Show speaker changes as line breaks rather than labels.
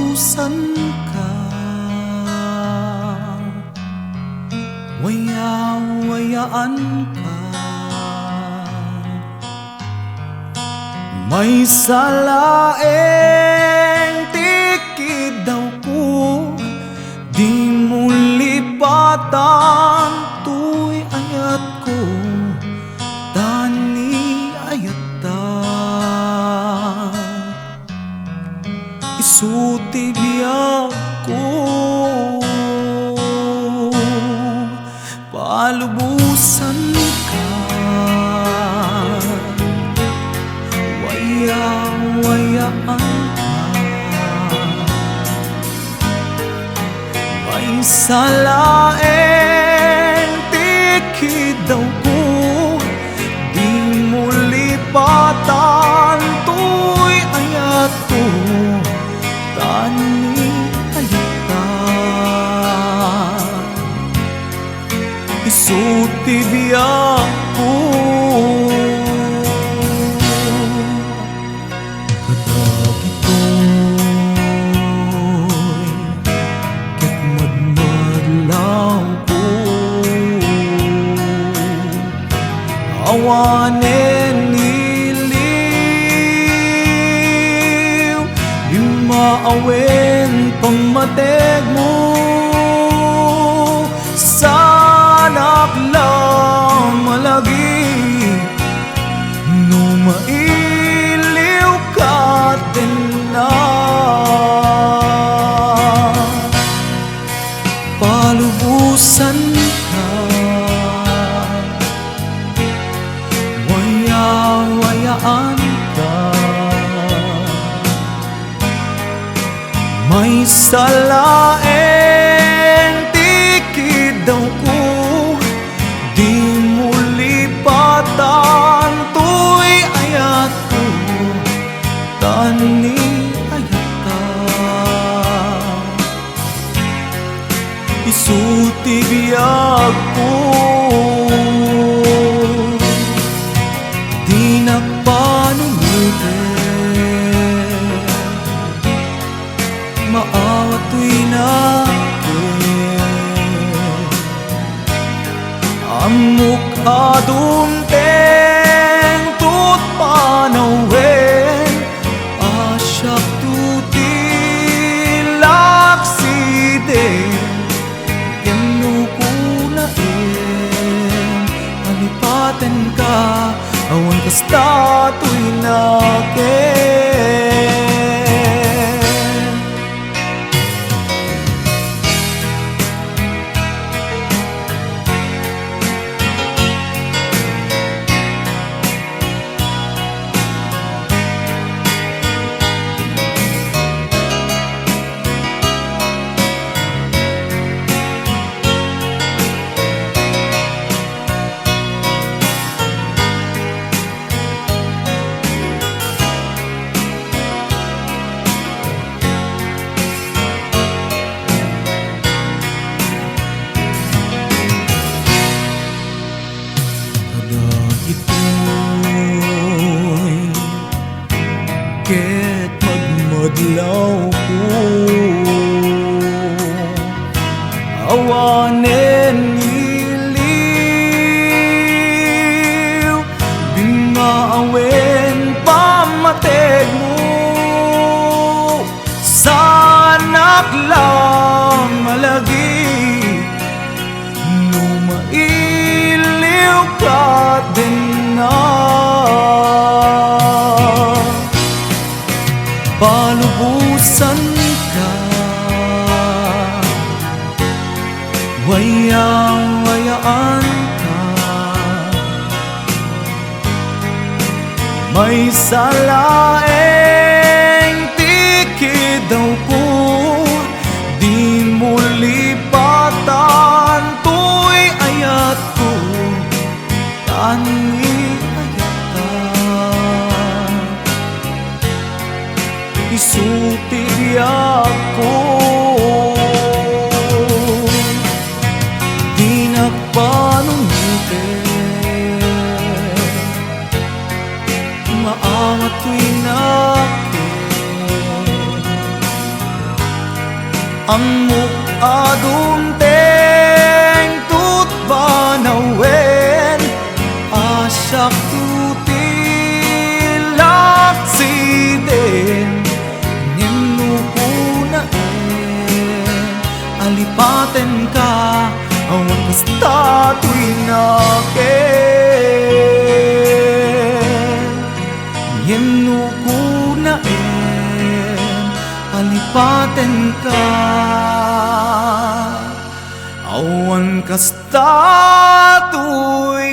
palubusan ka, waya-wayaan ka. May salaeng tikid daw ko, di mo lipatan tuy ayat ko, tani ayata. Isuti biyak ko, palubusan ka, waya-wayaan ka. May salaeng tikid daw ko, di mo lipatan tuy ayat ko, tani ayata. Isuti biyak ko, kadag ito'y ket madmadlaw ko. Awanen niliw, di maawen pamateg mo. Sanak lang malagi, no mailiw ka din na. Palubusan ka, waya-wayaan ka. May salaeng tikid daw ko, di mo lipatan tuy ayat ko, tani ayata. Isuti biyak ko, di nagpanungutin, maawat tuy natin. Amok adunteng tut panawen, asyak tutilak siden, kenukunain. Alipaten ka, awan kasta tuy naken. Ito'y ket magmadlaw ko, awanen niliw, di maawen pamateg mo. Sanak lang malagi, no mailiw ka din na. Palubusan ka, waya-wayaan ka. May salaeng tikid daw ko, di mo lipatan tuy ayat ko, tani ayata. Isuti biyak ko, di nagpanungutin, maawat tuy nakin. Amok adunteng tut banawen asyak tutilak siden nimnukunaen alipaten ka awan kasta tuinaken nimnukunaen alipaten ka awan kasta tuinaken.